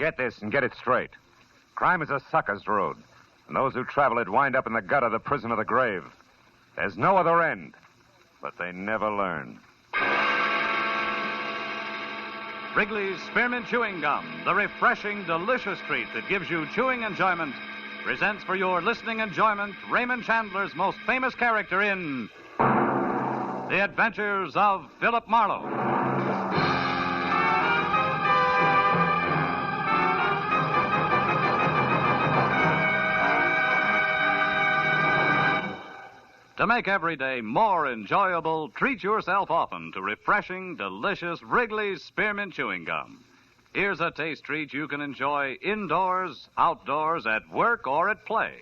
Get this and get it straight. Crime is a sucker's road, and those who travel it wind up in the gut of the prison of the grave. There's no other end, but they never learn. Wrigley's Spearmint Chewing Gum, the refreshing, delicious treat that gives you chewing enjoyment, presents for your listening enjoyment Raymond Chandler's most famous character in The Adventures of Philip Marlowe. To make every day more enjoyable, treat yourself often to refreshing, delicious Wrigley's Spearmint Chewing Gum. Here's a taste treat you can enjoy indoors, outdoors, at work, or at play.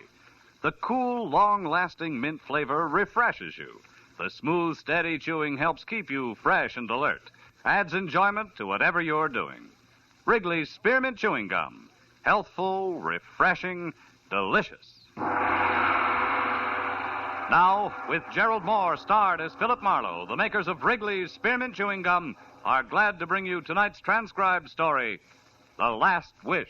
The cool, long-lasting mint flavor refreshes you. The smooth, steady chewing helps keep you fresh and alert. Adds enjoyment to whatever you're doing. Wrigley's Spearmint Chewing Gum. Healthful, refreshing, delicious. Now, with Gerald Moore starred as Philip Marlowe, the makers of Wrigley's Spearmint Chewing Gum are glad to bring you tonight's transcribed story, The Last Wish.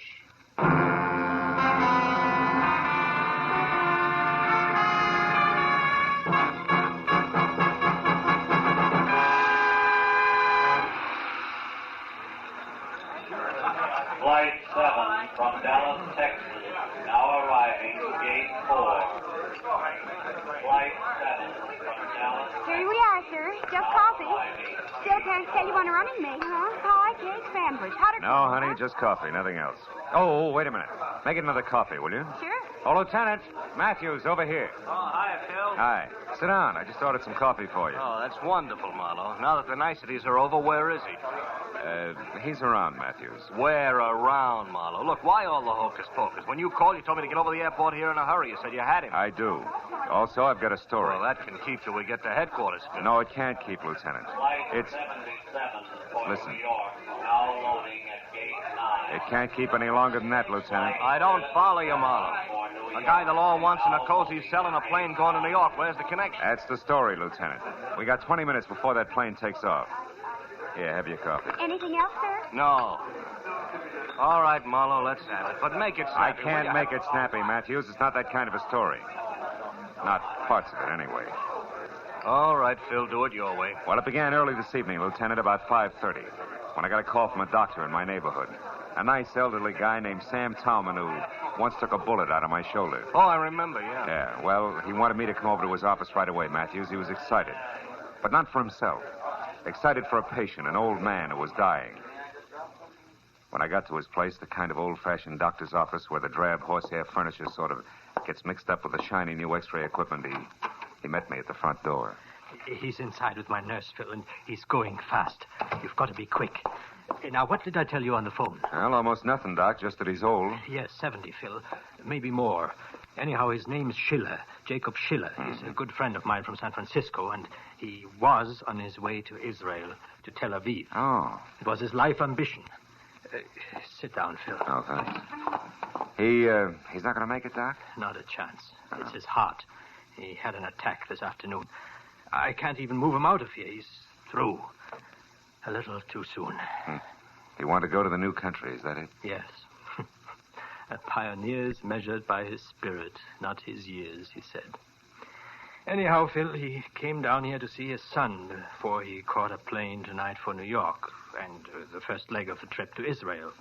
Flight 7 from Dallas, Texas, now arriving, gate 4. Flight 7 from Dallas. Here we are, sir. Just coffee. Still can't tell you want a running mate, huh? Pie, cake, sandwich. Hot or No, cold, honey, huh? just coffee, nothing else. Oh, wait a minute. Make it another coffee, will you? Sure. Oh, Lieutenant, Matthews, over here. Oh, hi, Phil. Hi. Sit down. I just ordered some coffee for you. Oh, that's wonderful, Marlowe. Now that the niceties are over, where is he? He's around, Matthews. Where around, Marlowe? Look, why all the hocus pocus? When you called, you told me to get over to the airport here in a hurry. You said you had him. I do. Also, I've got a story. Well, that can keep till we get to headquarters, Phil. No, it can't keep, Lieutenant. Flight It's... 77 for Listen. New York, now loading at gate 9. It can't keep any longer than that, Lieutenant. I don't follow you, Marlowe. A guy the law wants in a cozy cell in a plane going to New York. Where's the connection? That's the story, Lieutenant. We got 20 minutes before that plane takes off. Here, have your coffee. Anything else, sir? No. All right, Marlowe, let's have it. But make it I snappy. can't make it snappy, Matthews. It's not that kind of a story. Not parts of it, anyway. All right, Phil, do it your way. Well, it began early this evening, Lieutenant, about 5:30, when I got a call from a doctor in my neighborhood. A nice elderly guy named Sam Towman who once took a bullet out of my shoulder. Oh, I remember, yeah. Yeah, well, he wanted me to come over to his office right away, Matthews. He was excited. But not for himself. Excited for a patient, an old man who was dying. When I got to his place, the kind of old-fashioned doctor's office where the drab horsehair furniture sort of gets mixed up with the shiny new X-ray equipment, he met me at the front door. He's inside with my nurse, Phil, and he's going fast. You've got to be quick. Now, what did I tell you on the phone? Well, almost nothing, Doc, just that he's old. Yes, 70, Phil. Maybe more. Anyhow, his name's Schiller, Jacob Schiller. He's a good friend of mine from San Francisco, and he was on his way to Israel, to Tel Aviv. Oh. It was his life ambition. Sit down, Phil. Oh, thanks. He's not going to make it, Doc? Not a chance. It's his heart. He had an attack this afternoon. I can't even move him out of here. He's through. A little too soon. He wanted to go to the new country, is that it? Yes. A pioneer's measured by his spirit, not his years, he said. Anyhow, Phil, he came down here to see his son before he caught a plane tonight for New York and the first leg of the trip to Israel.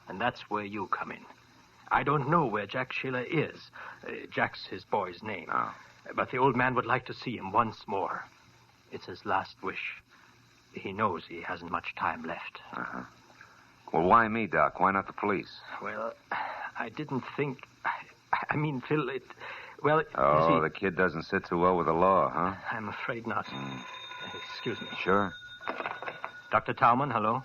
And that's where you come in. I don't know where Jack Schiller is. Jack's his boy's name. Oh. But the old man would like to see him once more. It's his last wish. He knows he hasn't much time left. Uh-huh. Well, why me, Doc? Why not the police? Well, I didn't think... I mean, Phil, Well, Oh, you see, the kid doesn't sit too well with the law, huh? I'm afraid not. Excuse me. Sure. Dr. Towman, hello?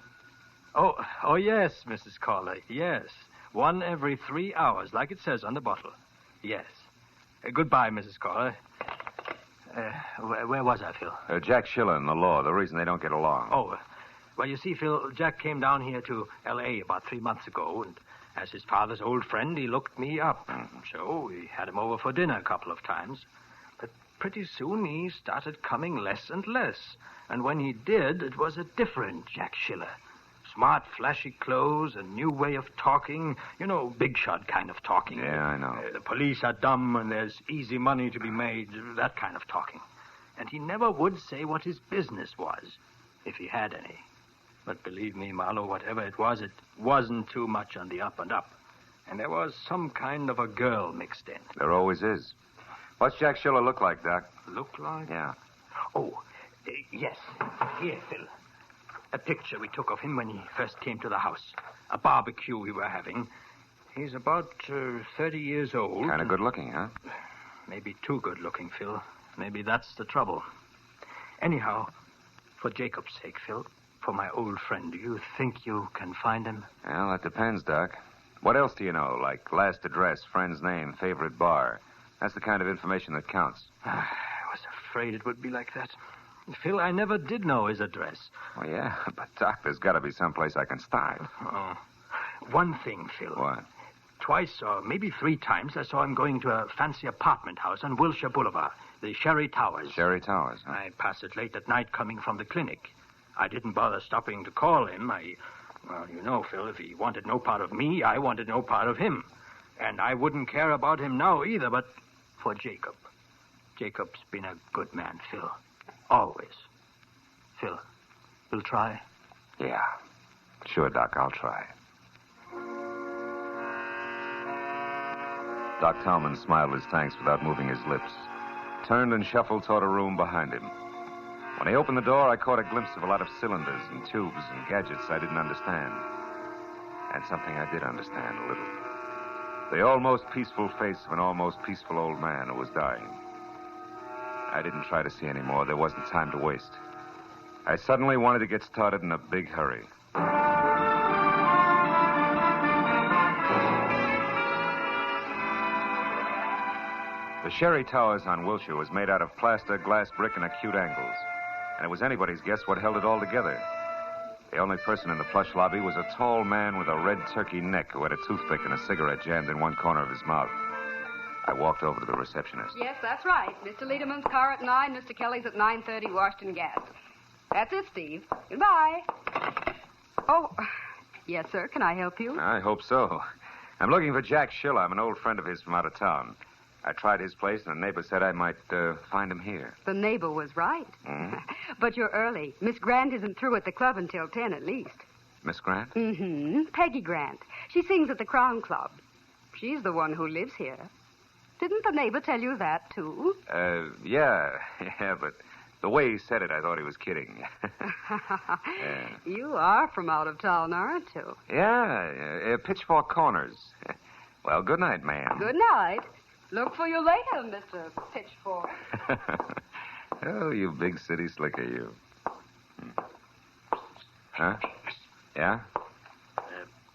Oh, yes, Mrs. Cawley. Yes. 1 every 3 hours, like it says on the bottle. Yes. Goodbye, Mrs. Cawley. Where was I, Phil? Jack Schiller and the law, the reason they don't get along. Oh, well, you see, Phil, Jack came down here to L.A. about 3 months ago, and as his father's old friend, he looked me up. So we had him over for dinner a couple of times. But pretty soon he started coming less and less. And when he did, it was a different Jack Schiller. Smart, flashy clothes, a new way of talking. You know, big shot kind of talking. Yeah, I know. The police are dumb and there's easy money to be made. That kind of talking. And he never would say what his business was, if he had any. But believe me, Marlowe, whatever it wasn't too much on the up and up. And there was some kind of a girl mixed in. There always is. What's Jack Schiller look like, Doc? Look like? Yeah. Oh, yes. Here, Phil. A picture we took of him when he first came to the house. A barbecue we were having. He's about 30 years old. Kind of good looking, huh? Maybe too good looking, Phil. Maybe that's the trouble. Anyhow, for Jacob's sake, Phil, for my old friend, do you think you can find him? Well, that depends, Doc. What else do you know? Like last address, friend's name, favorite bar. That's the kind of information that counts. I was afraid it would be like that. Phil, I never did know his address. Well, yeah, but, Doc, there's got to be someplace I can start. Oh. One thing, Phil. What? Twice or maybe 3 times I saw him going to a fancy apartment house on Wilshire Boulevard, the Sherry Towers. Sherry Towers, huh? I pass it late at night coming from the clinic. I didn't bother stopping to call him. Well, you know, Phil, if he wanted no part of me, I wanted no part of him. And I wouldn't care about him now either, but for Jacob. Jacob's been a good man, Phil. Always. Phil, you'll try? Yeah. Sure, Doc, I'll try. Doc Talman smiled his thanks without moving his lips, turned and shuffled toward a room behind him. When he opened the door, I caught a glimpse of a lot of cylinders and tubes and gadgets I didn't understand. And something I did understand a little. The almost peaceful face of an almost peaceful old man who was dying. I didn't try to see any more. There wasn't time to waste. I suddenly wanted to get started in a big hurry. The Sherry Towers on Wilshire was made out of plaster, glass, brick, and acute angles. And it was anybody's guess what held it all together. The only person in the plush lobby was a tall man with a red turkey neck who had a toothpick and a cigarette jammed in one corner of his mouth. I walked over to the receptionist. Yes, that's right. Mr. Lederman's car at 9, Mr. Kelly's at 9:30, Washington Gas. That's it, Steve. Goodbye. Oh, yes, sir. Can I help you? I hope so. I'm looking for Jack Schiller. I'm an old friend of his from out of town. I tried his place, and a neighbor said I might find him here. The neighbor was right. Mm-hmm. But you're early. Miss Grant isn't through at the club until 10 at least. Miss Grant? Mm-hmm. Peggy Grant. She sings at the Crown Club. She's the one who lives here. Didn't the neighbor tell you that, too? Yeah, but the way he said it, I thought he was kidding. Yeah. You are from out of town, aren't you? Yeah, Pitchfork Corners. Well, good night, ma'am. Good night. Look for you later, Mr. Pitchfork. Oh, you big city slicker, you. Huh? Yeah?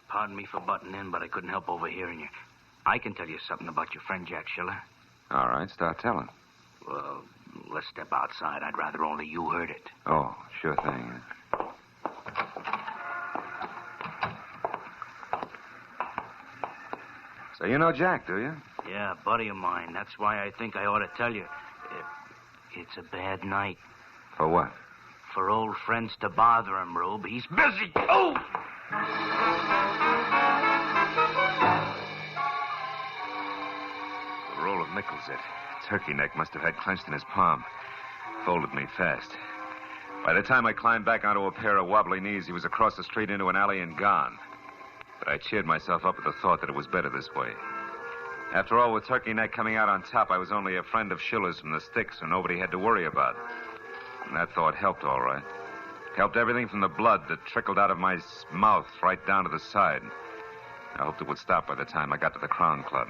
Pardon me for butting in, but I couldn't help overhearing you. I can tell you something about your friend Jack Schiller. All right, start telling. Well, let's step outside. I'd rather only you heard it. Oh, sure thing. So you know Jack, do you? Yeah, a buddy of mine. That's why I think I ought to tell you. It's a bad night. For what? For old friends to bother him, Rube. He's busy. Oh! A roll of nickels that turkey neck must have had clenched in his palm. Folded me fast. By the time I climbed back onto a pair of wobbly knees, he was across the street into an alley and gone. But I cheered myself up at the thought that it was better this way. After all, with turkey neck coming out on top, I was only a friend of Schiller's from the sticks, so nobody had to worry about. And that thought helped, all right. Helped everything from the blood that trickled out of my mouth right down to the side. I hoped it would stop by the time I got to the Crown Club.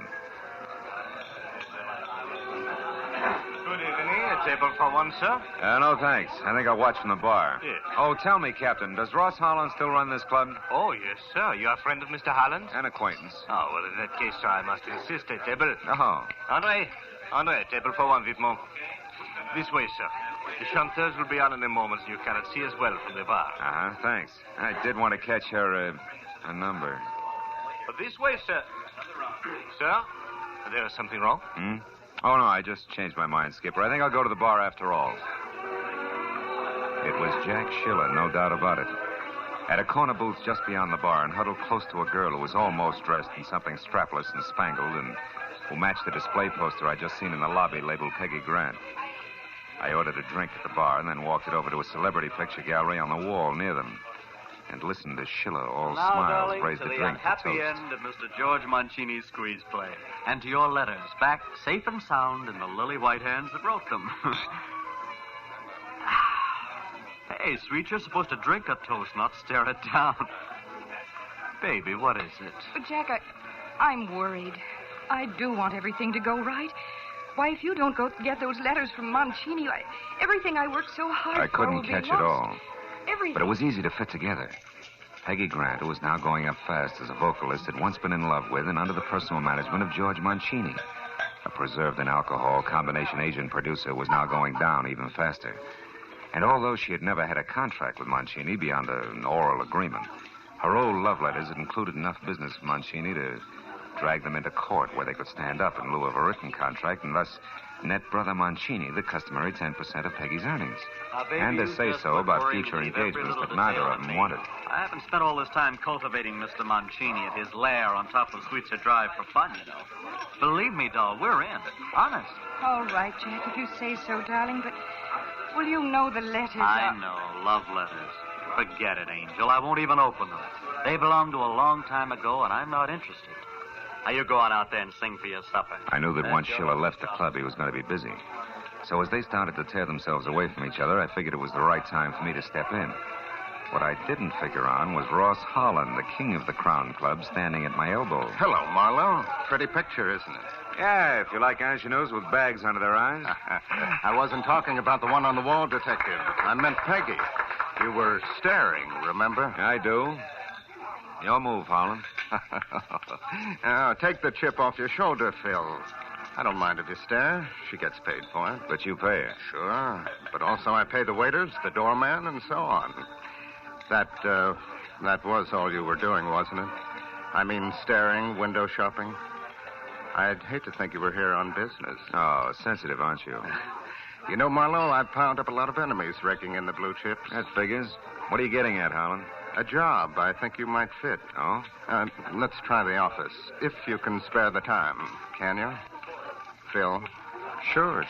Good evening. A table for one, sir? No, thanks. I think I'll watch from the bar. Yes. Oh, tell me, Captain, does Ross Holland still run this club? Oh, yes, sir. You're a friend of Mr. Holland? An acquaintance. Oh, well, in that case, sir, I must insist. A table. Oh. Andre, a table for one, vivement. This way, sir. The chanteurs will be on in a moment, so you cannot see as well from the bar. Uh-huh, thanks. I did want to catch her, a number. But this way, sir. Sir, there is something wrong? Hmm? Oh, no, I just changed my mind, Skipper. I think I'll go to the bar after all. It was Jack Schiller, no doubt about it. At a corner booth just beyond the bar and huddled close to a girl who was almost dressed in something strapless and spangled and who matched the display poster I'd just seen in the lobby labeled Peggy Grant. I ordered a drink at the bar and then walked it over to a celebrity picture gallery on the wall near them and listened to Schiller, all Now, smiles, darling, raise to the the drink to happy toast. end of Mr. George Mancini's squeeze play. And to your letters, back safe and sound in the lily white hands that wrote them. Hey, sweet, you're supposed to drink a toast, not stare it down. Baby, what is it? But, Jack, I'm worried. I do want everything to go right. Why, if you don't go get those letters from Mancini, everything I worked so hard for I couldn't will be catch it lost. all. Everything. But it was easy to fit together. Peggy Grant, who was now going up fast as a vocalist, had once been in love with and under the personal management of George Mancini. A preserved in alcohol combination agent producer was now going down even faster. And although she had never had a contract with Mancini beyond an oral agreement, her old love letters had included enough business for Mancini to drag them into court where they could stand up in lieu of a written contract and thus net Brother Mancini the customary 10% of Peggy's earnings. Baby, And to you say just so were about worrying future to leave every engagements little that neither detail of to them me. wanted. I haven't spent all this time cultivating Mr. Mancini at his lair on top of Sweetser Drive for fun, you know. Believe me, doll, we're in. Honest. All right, Jack, if you say so, darling, but will you know the letters I know, love letters. Forget it, Angel. I won't even open them. They belong to a long time ago, and I'm not interested. Now, you go on out there and sing for your supper. I knew that That's once your Schiller own left the stuff. club, he was going to be busy. So as they started to tear themselves away from each other, I figured it was the right time for me to step in. What I didn't figure on was Ross Holland, the king of the Crown Club, standing at my elbow. Hello, Marlowe. Pretty picture, isn't it? Yeah, if you like ingenues with bags under their eyes. I wasn't talking about the one on the wall, Detective. I meant Peggy. You were staring, remember? I do. Your move, Holland. Now, take the chip off your shoulder, Phil. I don't mind if you stare. She gets paid for it. But you pay her. Sure. But also I pay the waiters, the doorman, and so on. That was all you were doing, wasn't it? I mean, staring, window shopping. I'd hate to think you were here on business. Oh, sensitive, aren't you? You know, Marlowe, I've piled up a lot of enemies raking in the blue chips. That figures. What are you getting at, Holland? A job I think you might fit. Oh? Let's try the office, if you can spare the time. Can you? Phil? Sure.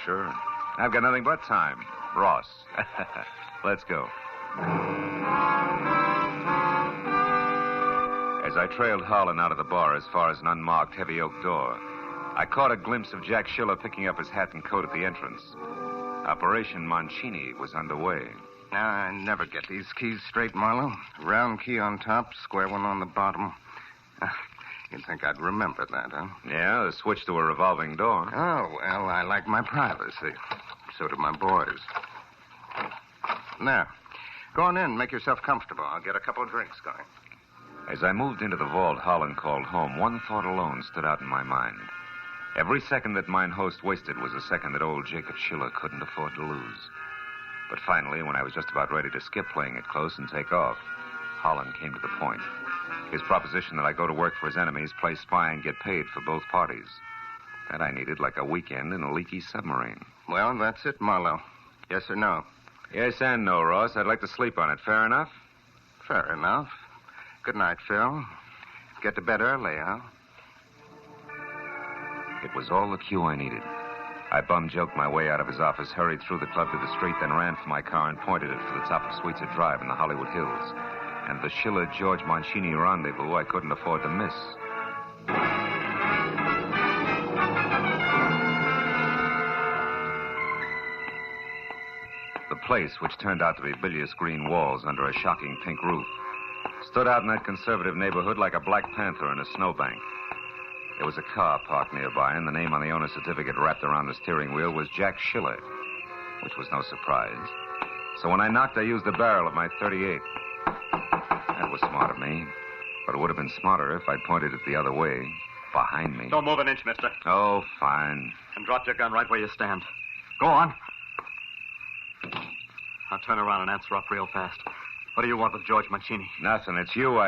I've got nothing but time. Ross. Let's go. As I trailed Holland out of the bar as far as an unmarked heavy oak door, I caught a glimpse of Jack Schiller picking up his hat and coat at the entrance. Operation Mancini was underway. I never get these keys straight, Marlowe. Round key on top, square one on the bottom. You'd think I'd remember that, huh? Yeah, the switch to a revolving door. Oh, well, I like my privacy. So do my boys. Now, go on in. Make yourself comfortable. I'll get a couple of drinks going. As I moved into the vault Holland called home, one thought alone stood out in my mind. Every second that mine host wasted was a second that old Jacob Schiller couldn't afford to lose. But finally, when I was just about ready to skip playing it close and take off, Holland came to the point. His proposition that I go to work for his enemies, play spy, and get paid for both parties. That I needed like a weekend in a leaky submarine. Well, that's it, Marlowe. Yes or no? Yes and no, Ross. I'd like to sleep on it. Fair enough? Fair enough. Good night, Phil. Get to bed early, huh? It was all the cue I needed. I bum-joked my way out of his office, hurried through the club to the street, then ran for my car and pointed it for the top of Sweetser Drive in the Hollywood Hills. And the Schiller-George Mancini rendezvous I couldn't afford to miss. The place, which turned out to be bilious green walls under a shocking pink roof, stood out in that conservative neighborhood like a black panther in a snowbank. There was a car parked nearby, and the name on the owner's certificate wrapped around the steering wheel was Jack Schiller, which was no surprise. So when I knocked, I used the barrel of my .38. That was smart of me, but it would have been smarter if I'd pointed it the other way, behind me. Don't move an inch, mister. Oh, fine. And drop your gun right where you stand. Go on. Now turn around and answer up real fast. What do you want with George Mancini? Nothing. It's you,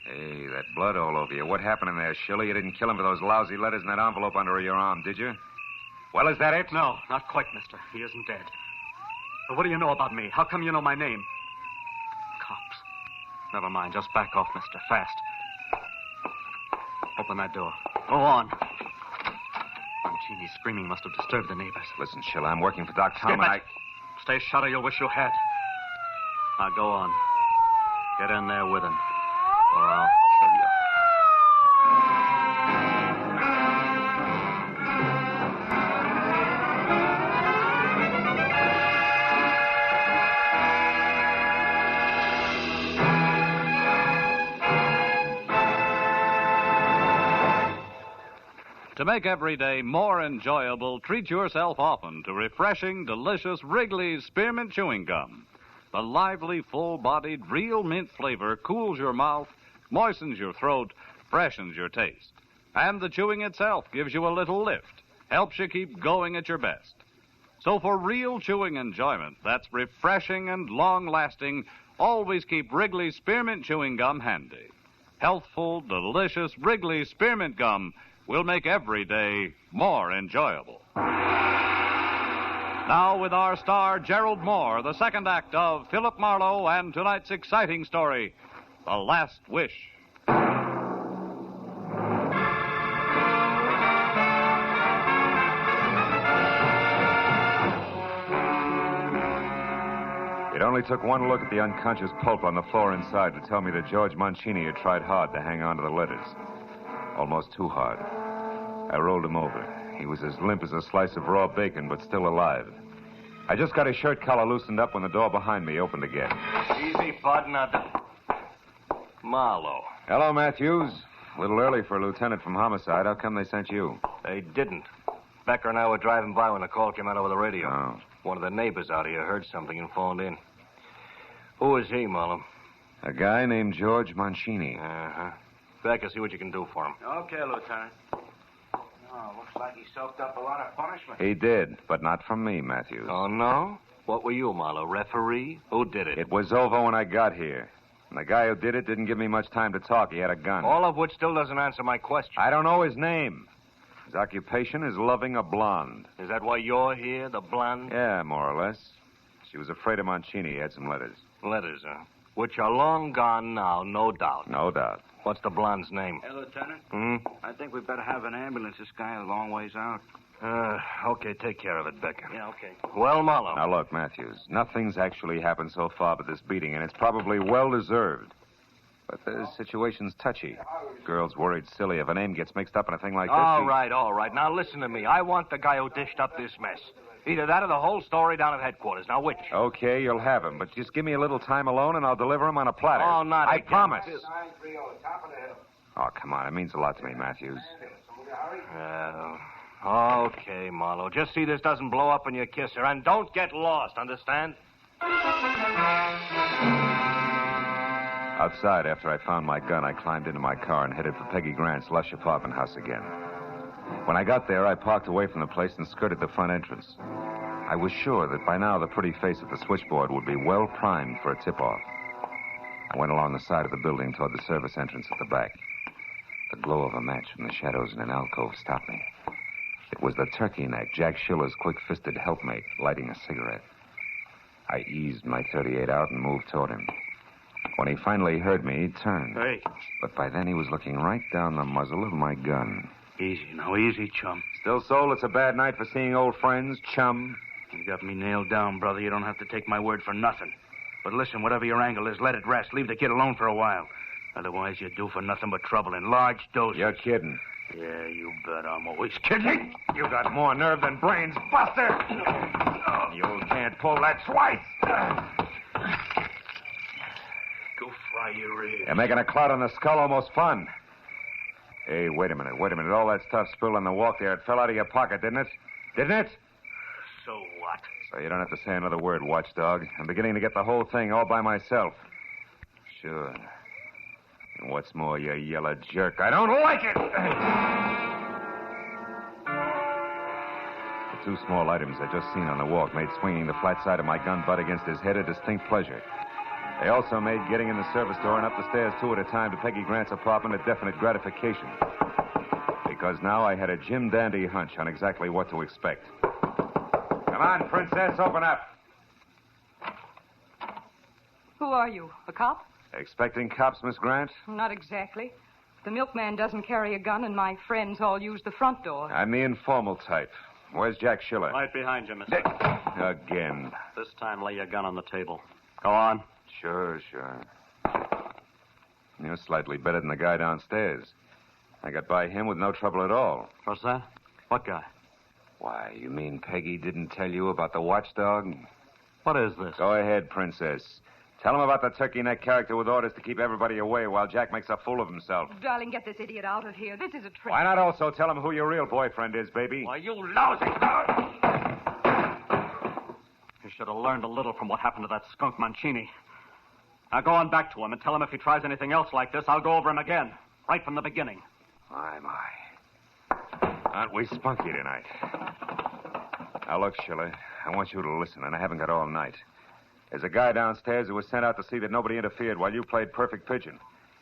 Hey, that blood all over you. What happened in there, Schiller? You didn't kill him for those lousy letters in that envelope under your arm, did you? Well, is that it? No, not quite, mister. He isn't dead. But what do you know about me? How come you know my name? Cops. Never mind. Just back off, mister. Fast. Open that door. Go on. Mancini's screaming must have disturbed the neighbors. Listen, Sheila, I'm working for Doc Tom, Skip and it. Stay shut or you'll wish you had. Now go on. Get in there with him, or I'll kill you. To make every day more enjoyable, treat yourself often to refreshing, delicious Wrigley's Spearmint Chewing Gum. The lively, full-bodied, real mint flavor cools your mouth, moistens your throat, freshens your taste. And the chewing itself gives you a little lift, helps you keep going at your best. So for real chewing enjoyment that's refreshing and long-lasting, always keep Wrigley's Spearmint Chewing Gum handy. Healthful, delicious Wrigley's Spearmint Gum will make every day more enjoyable. Now with our star, Gerald Moore, the second act of Philip Marlowe and tonight's exciting story, The Last Wish. It only took one look at the unconscious pulp on the floor inside to tell me that George Mancini had tried hard to hang on to the letters. Almost too hard. I rolled him over. He was as limp as a slice of raw bacon, but still alive. I just got his shirt collar loosened up when the door behind me opened again. Easy, bud. Now, Marlowe. Hello, Matthews. A little early for a lieutenant from Homicide. How come they sent you? They didn't. Becker and I were driving by when the call came out over the radio. Oh. One of the neighbors out here heard something and phoned in. Who is he, Marlowe? A guy named George Mancini. Uh-huh. Becker, see what you can do for him. Okay, Lieutenant. Oh, looks like he soaked up a lot of punishment. He did, but not from me, Matthews. Oh, no? What were you, Marlowe? Referee? Who did it? It was over when I got here. And the guy who did it didn't give me much time to talk. He had a gun. All of which still doesn't answer my question. I don't know his name. His occupation is loving a blonde. Is that why you're here, the blonde? Yeah, more or less. She was afraid of Mancini. He had some letters. Letters, huh? Which are long gone now, no doubt. No doubt. What's the blonde's name? Hey, Lieutenant. I think we better have an ambulance. This guy a long ways out. Okay, take care of it, Becker. Yeah, okay. Well, Marlowe. Now, look, Matthews, nothing's actually happened so far but this beating, and it's probably well-deserved. But the situation's touchy. Girl's worried silly if a name gets mixed up in a thing like this. All right. Now, listen to me. I want the guy who dished up this mess. Either that or the whole story down at headquarters. Now, which? Okay, you'll have him, but just give me a little time alone, and I'll deliver him on a platter. Oh, not I again. promise. 930, top of the hill. Oh, come on. It means a lot to me, Matthews. Okay, Marlowe. Just see this doesn't blow up in your kisser, and don't get lost, understand? Outside, after I found my gun, I climbed into my car and headed for Peggy Grant's lush apartment house again. When I got there, I parked away from the place and skirted the front entrance. I was sure that by now the pretty face at the switchboard would be well primed for a tip-off. I went along the side of the building toward the service entrance at the back. The glow of a match from the shadows in an alcove stopped me. It was the turkey neck, Jack Schiller's quick-fisted helpmate, lighting a cigarette. I eased my .38 out and moved toward him. When he finally heard me, he turned. Hey. But by then he was looking right down the muzzle of my gun. Easy, now, easy, chum. Still, Soul, it's a bad night for seeing old friends, chum. You got me nailed down, brother. You don't have to take my word for nothing. But listen, whatever your angle is, let it rest. Leave the kid alone for a while. Otherwise, you're due for nothing but trouble in large doses. You're kidding. Yeah, you bet I'm always kidding. You got more nerve than brains, Buster. You can't pull that twice. Go fry your ears. You're making a cloud on the skull almost fun. Hey, wait a minute. All that stuff spilled on the walk there, it fell out of your pocket, didn't it? Didn't it? So what? So you don't have to say another word, watchdog. I'm beginning to get the whole thing all by myself. Sure. And what's more, you yellow jerk, I don't like it! The two small items I just seen on the walk made swinging the flat side of my gun butt against his head a distinct pleasure. They also made getting in the service door and up the stairs two at a time to Peggy Grant's apartment a definite gratification. Because now I had a Jim Dandy hunch on exactly what to expect. Come on, Princess, open up. Who are you? A cop? Expecting cops, Miss Grant? Not exactly. The milkman doesn't carry a gun, and my friends all use the front door. I'm the informal type. Where's Jack Schiller? Right behind you, mister. Again. This time, lay your gun on the table. Go on. Sure. You're slightly better than the guy downstairs. I got by him with no trouble at all. What's that? What guy? Why, you mean Peggy didn't tell you about the watchdog? What is this? Go ahead, Princess. Tell him about the turkey-neck character with orders to keep everybody away while Jack makes a fool of himself. Darling, get this idiot out of here. This is a trick. Why not also tell him who your real boyfriend is, baby? Why, you lousy... You should have learned a little from what happened to that skunk Mancini. Now go on back to him and tell him if he tries anything else like this, I'll go over him again. Right from the beginning. My. Aren't we spunky tonight? Now, look, Schiller, I want you to listen, and I haven't got all night. There's a guy downstairs who was sent out to see that nobody interfered while you played perfect pigeon.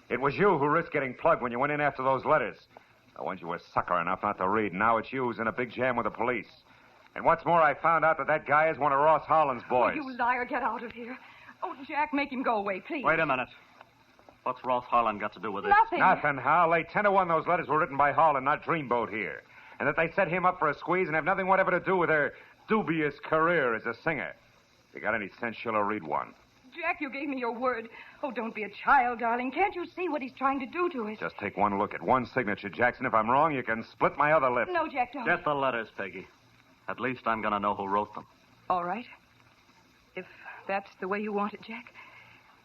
It was you who risked getting plugged when you went in after those letters. I want you were sucker enough not to read. Now it's you who's in a big jam with the police. And what's more, I found out that guy is one of Ross Harlan's boys. Oh, you liar, get out of here. Oh, Jack, make him go away, please. Wait a minute. What's Ross Harlan got to do with this? Nothing, Hal. Lay 10-1 those letters were written by Harlan, not Dreamboat here. And that they set him up for a squeeze and have nothing whatever to do with their dubious career as a singer. If you got any sense, Schiller, read one. Jack, you gave me your word. Oh, don't be a child, darling. Can't you see what he's trying to do to us? Just take one look at one signature, Jackson. If I'm wrong, you can split my other lip. No, Jack, don't. Get the letters, Peggy. At least I'm going to know who wrote them. All right. If that's the way you want it, Jack,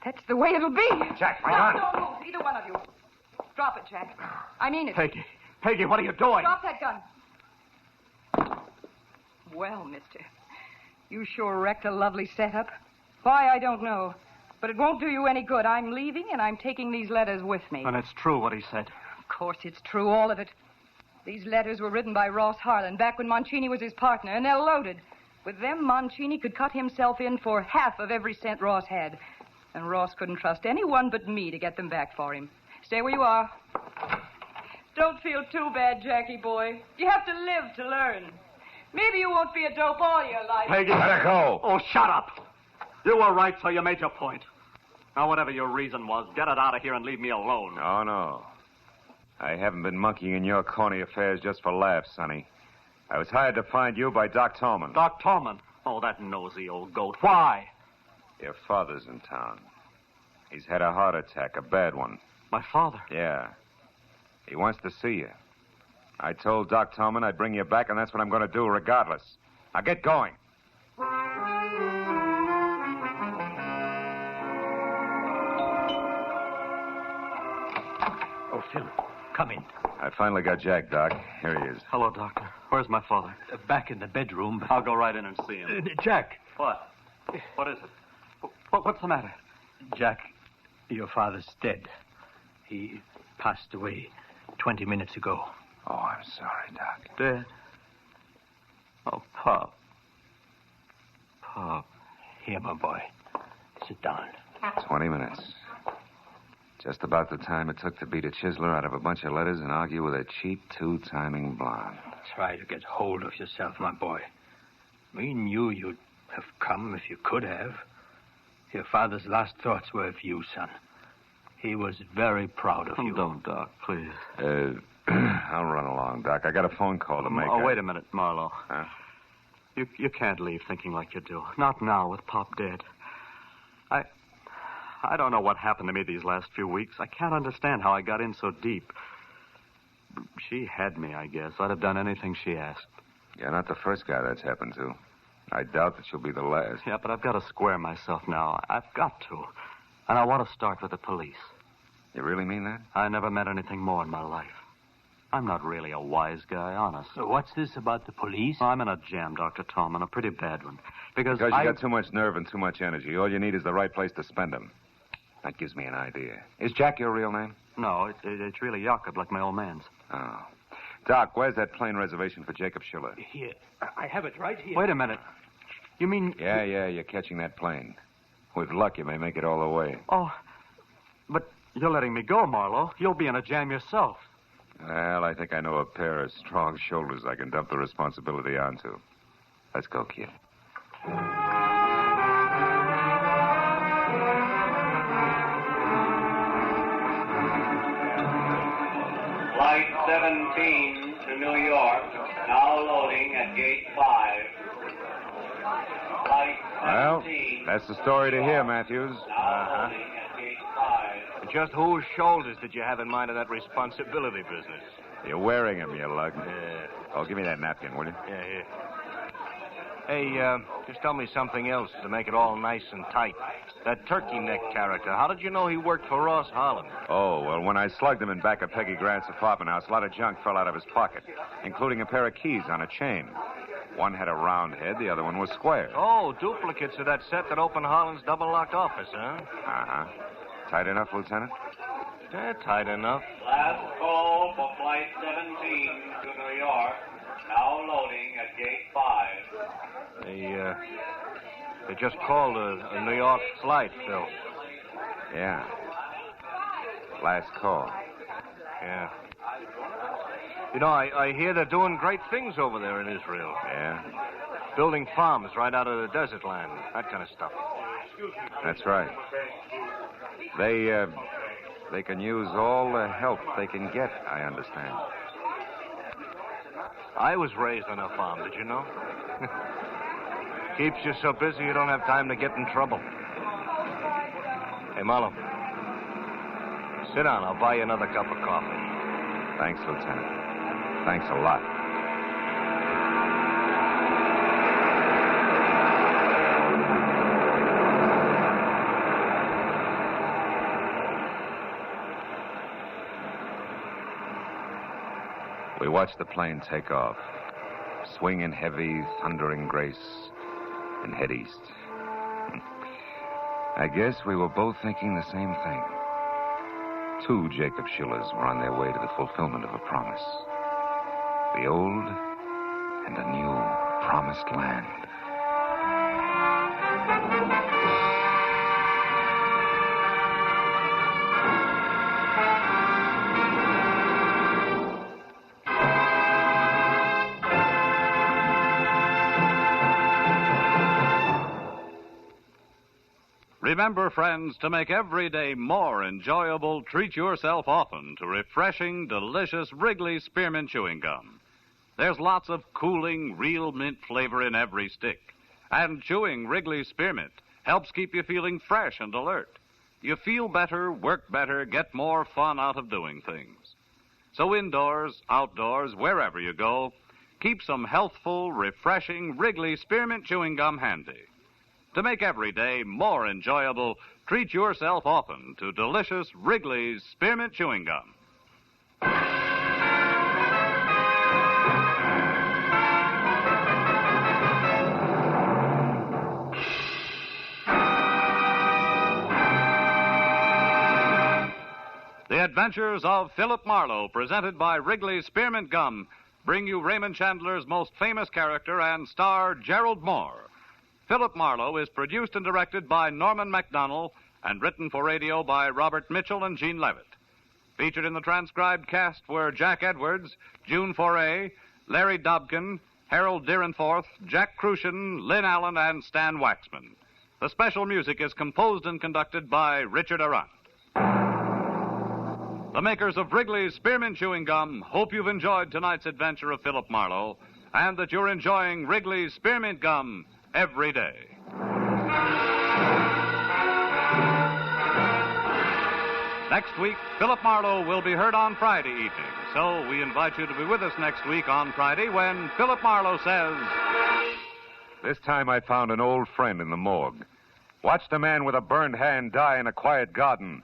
that's the way it'll be. Jack, right on. Don't move, either one of you. Drop it, Jack. I mean it. Peggy, what are you doing? Drop that gun. Well, mister, you sure wrecked a lovely setup. Why, I don't know. But it won't do you any good. I'm leaving, and I'm taking these letters with me. And it's true what he said. Of course it's true, all of it. These letters were written by Ross Harlan back when Mancini was his partner, and they're loaded. With them, Mancini could cut himself in for half of every cent Ross had. And Ross couldn't trust anyone but me to get them back for him. Stay where you are. Don't feel too bad, Jackie boy. You have to live to learn. Maybe you won't be a dope all your life. Peggy, let her go. Oh, shut up. You were right, so you made your point. Now, whatever your reason was, get it out of here and leave me alone. No. I haven't been monkeying in your corny affairs just for laughs, Sonny. I was hired to find you by Doc Tolman. Doc Tolman? Oh, that nosy old goat. Why? Your father's in town. He's had a heart attack, a bad one. My father? Yeah. He wants to see you. I told Doc Tolman I'd bring you back, and that's what I'm going to do regardless. Now get going. Oh, Phil, come in. I finally got Jack, Doc. Here he is. Hello, Doctor. Where's my father? Back in the bedroom. But... I'll go right in and see him. Jack. What? What is it? What's the matter? Jack, your father's dead. He passed away 20 minutes ago. Oh, I'm sorry, Doc. Dead? Oh, Pop. Pop. Here, my boy. Sit down. 20 minutes. Just about the time it took to beat a chiseler out of a bunch of letters and argue with a cheap two-timing blonde. Try to get hold of yourself, my boy. We knew you'd have come if you could have. Your father's last thoughts were of you, son. He was very proud of you. Don't, Doc, please. I'll run along, Doc. I got a phone call to make. Oh, wait a minute, Marlowe. Huh? You can't leave thinking like you do. Not now with Pop dead. I don't know what happened to me these last few weeks. I can't understand how I got in so deep. She had me, I guess. I'd have done anything she asked. You're not the first guy that's happened to. I doubt that you'll be the last. Yeah, but I've got to square myself now. I've got to. And I want to start with the police. You really mean that? I never met anything more in my life. I'm not really a wise guy, honest. So what's this about the police? I'm in a jam, Dr. Tolman, a pretty bad one. Because you got too much nerve and too much energy. All you need is the right place to spend them. That gives me an idea. Is Jack your real name? No, it's really Jakob, like my old man's. Oh. Doc, where's that plane reservation for Jacob Schiller? Here. I have it right here. Wait a minute. You mean... Yeah, you're catching that plane. With luck, you may make it all the way. Oh, but you're letting me go, Marlowe. You'll be in a jam yourself. Well, I think I know a pair of strong shoulders I can dump the responsibility onto. Let's go, kid. Flight 17 to New York, now loading at Gate 5. Flight 17. Well, that's the story to hear, Matthews. Now loading at Gate 5. Just whose shoulders did you have in mind in that responsibility business? You're wearing him, you lug. Yeah. Oh, give me that napkin, will you? Yeah, here. Hey, just tell me something else to make it all nice and tight. That turkey neck character, how did you know he worked for Ross Harlan? Oh, well, when I slugged him in back of Peggy Grant's apartment house, a lot of junk fell out of his pocket, including a pair of keys on a chain. One had a round head, the other one was square. Oh, duplicates of that set that opened Harlan's double-locked office, huh? Uh-huh. Tight enough, Lieutenant? Yeah, tight enough. Last call for Flight 17 to New York, now loading at Gate 5. They just called a New York flight, Phil. Yeah. Last call. Yeah. You know, I hear they're doing great things over there in Israel. Yeah? Building farms right out of the desert land, that kind of stuff. That's right. They can use all the help they can get, I understand. I was raised on a farm, did you know? Keeps you so busy you don't have time to get in trouble. Hey, Marlowe. Sit down. I'll buy you another cup of coffee. Thanks, Lieutenant. Thanks a lot. We watched the plane take off, swing in heavy, thundering grace, and head east. I guess we were both thinking the same thing. Two Jacob Schillers were on their way to the fulfillment of a promise. The old and the new promised land. Remember, friends, to make every day more enjoyable, treat yourself often to refreshing, delicious Wrigley Spearmint Chewing Gum. There's lots of cooling, real mint flavor in every stick. And chewing Wrigley Spearmint helps keep you feeling fresh and alert. You feel better, work better, get more fun out of doing things. So indoors, outdoors, wherever you go, keep some healthful, refreshing Wrigley Spearmint Chewing Gum handy. To make every day more enjoyable, treat yourself often to delicious Wrigley's Spearmint Chewing Gum. The Adventures of Philip Marlowe, presented by Wrigley's Spearmint Gum, bring you Raymond Chandler's most famous character and star, Gerald Moore. Philip Marlowe is produced and directed by Norman MacDonald and written for radio by Robert Mitchell and Gene Levitt. Featured in the transcribed cast were Jack Edwards, June Foray, Larry Dobkin, Harold Deerenforth, Jack Crucian, Lynn Allen, and Stan Waxman. The special music is composed and conducted by Richard Arant. The makers of Wrigley's Spearmint Chewing Gum hope you've enjoyed tonight's adventure of Philip Marlowe and that you're enjoying Wrigley's Spearmint Gum every day. Next week, Philip Marlowe will be heard on Friday evening, so we invite you to be with us next week on Friday when Philip Marlowe says... This time I found an old friend in the morgue. Watched a man with a burned hand die in a quiet garden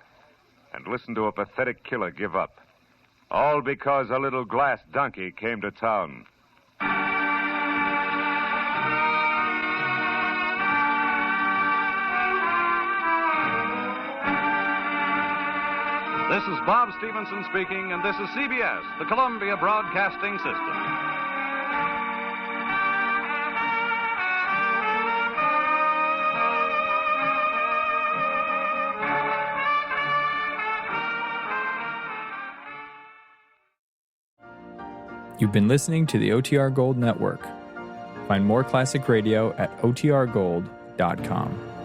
and listened to a pathetic killer give up. All because a little glass donkey came to town. This is Bob Stevenson speaking, and this is CBS, the Columbia Broadcasting System. You've been listening to the OTR Gold Network. Find more classic radio at otrgold.com.